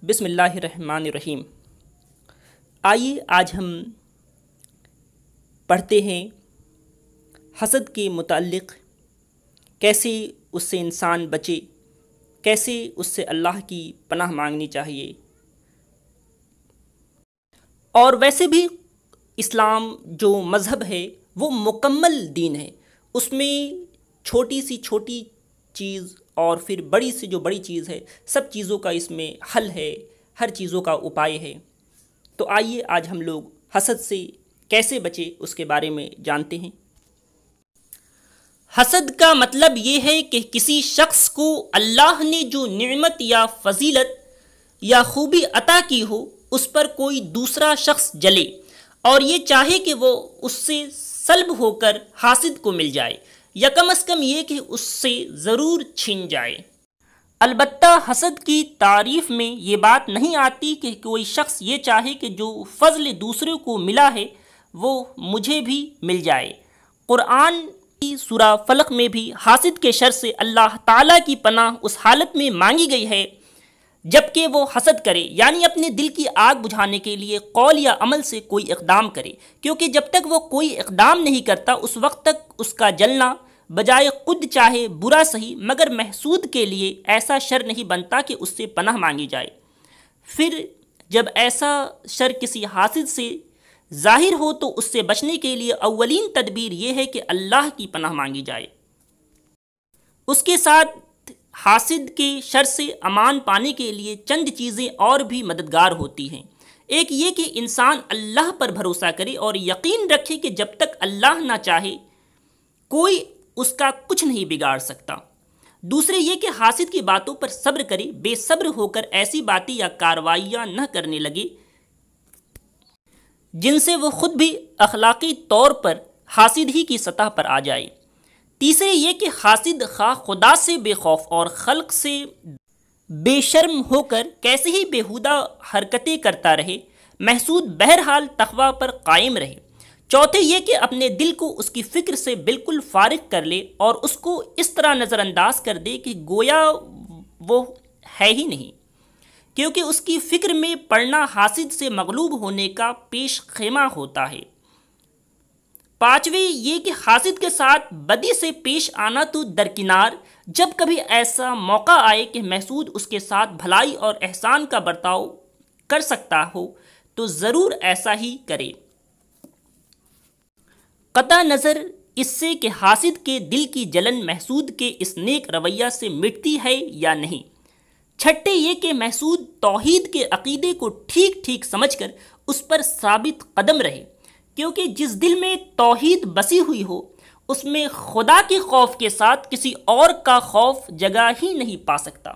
بسم اللہ الرحمن الرحیم۔ آئیے آج ہم پڑھتے ہیں حسد کے متعلق، کیسے اس سے انسان بچے، کیسے اس سے اللہ کی پناہ مانگنی چاہیے۔ اور ویسے بھی اسلام جو مذہب ہے وہ مکمل دین ہے، اس میں چھوٹی سی چھوٹی چیز اور پھر بڑی سے جو بڑی چیز ہے، سب چیزوں کا اس میں حل ہے، ہر چیزوں کا اپائے ہے۔ تو آئیے آج ہم لوگ حسد سے کیسے بچے اس کے بارے میں جانتے ہیں۔ حسد کا مطلب یہ ہے کہ کسی شخص کو اللہ نے جو نعمت یا فضیلت یا خوبی عطا کی ہو، اس پر کوئی دوسرا شخص جلے اور یہ چاہے کہ وہ اس سے سلب ہو کر حاسد کو مل جائے، یا کم از کم یہ کہ اس سے ضرور چھین جائے۔ البتہ حسد کی تعریف میں یہ بات نہیں آتی کہ کوئی شخص یہ چاہے کہ جو فضل دوسرے کو ملا ہے وہ مجھے بھی مل جائے۔ قرآن کی سورہ فلق میں بھی حاسد کے شر سے اللہ تعالیٰ کی پناہ اس حالت میں مانگی گئی ہے جبکہ وہ حسد کرے، یعنی اپنے دل کی آگ بجھانے کے لیے قول یا عمل سے کوئی اقدام کرے، کیونکہ جب تک وہ کوئی اقدام نہیں کرتا اس وقت تک اس کا جلنا بجائے خود چاہے برا صحیح مگر محسود کے لیے ایسا شر نہیں بنتا کہ اس سے پناہ مانگی جائے۔ پھر جب ایسا شر کسی حاسد سے ظاہر ہو تو اس سے بچنے کے لیے اولین تدبیر یہ ہے کہ اللہ کی پناہ مانگی جائے۔ اس کے ساتھ حاسد کے شر سے امان پانے کے لیے چند چیزیں اور بھی مددگار ہوتی ہیں۔ ایک یہ کہ انسان اللہ پر بھروسہ کرے اور یقین رکھے کہ جب تک اللہ نہ چاہے کوئی اس کا کچھ نہیں بگاڑ سکتا۔ دوسرے یہ کہ حاسد کی باتوں پر صبر کرے، بے صبر ہو کر ایسی باتیں یا کارروائیاں نہ کرنے لگے جن سے وہ خود بھی اخلاقی طور پر حاسد ہی کی سطح پر آ جائے۔ تیسرے یہ کہ حاسد خواہ خدا سے بے خوف اور خلق سے بے شرم ہو کر کیسے ہی بیہودہ حرکتیں کرتا رہے، محسود بہرحال تقوی پر قائم رہے۔ چوتھے یہ کہ اپنے دل کو اس کی فکر سے بالکل فارغ کر لے اور اس کو اس طرح نظر انداز کر دے کہ گویا وہ ہے ہی نہیں، کیونکہ اس کی فکر میں پڑنا حاسد سے مغلوب ہونے کا پیش خیمہ ہوتا ہے۔ پانچویں یہ کہ حاسد کے ساتھ بدی سے پیش آنا تو درکنار، جب کبھی ایسا موقع آئے کہ محسود اس کے ساتھ بھلائی اور احسان کا برتاؤ کر سکتا ہو تو ضرور ایسا ہی کرے، قطع نظر اس سے کہ حاسد کے دل کی جلن محسود کے اس نیک رویہ سے مٹتی ہے یا نہیں۔ چھٹے یہ کہ محسود توحید کے عقیدے کو ٹھیک ٹھیک سمجھ کر اس پر ثابت قدم رہے، کیونکہ جس دل میں توحید بسی ہوئی ہو اس میں خدا کے خوف کے ساتھ کسی اور کا خوف جگہ ہی نہیں پا سکتا۔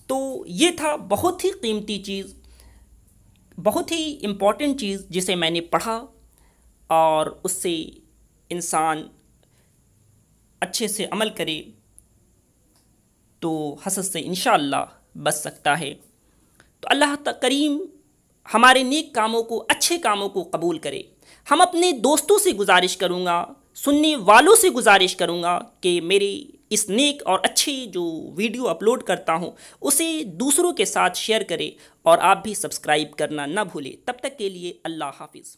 تو یہ تھا بہت ہی قیمتی چیز، بہت ہی امپورٹنٹ چیز جسے میں نے پڑھا، اور اس سے انسان اچھے سے عمل کرے تو حسد سے انشاءاللہ بچ سکتا ہے۔ تو اللہ کریم ہمارے نیک کاموں کو، اچھے کاموں کو قبول کرے۔ ہم اپنے دوستوں سے گزارش کروں گا، سننے والوں سے گزارش کروں گا کہ میرے اس نیک اور اچھے جو ویڈیو اپلوڈ کرتا ہوں اسے دوسروں کے ساتھ شیئر کرے، اور آپ بھی سبسکرائب کرنا نہ بھولے۔ تب تک کے لیے اللہ حافظ۔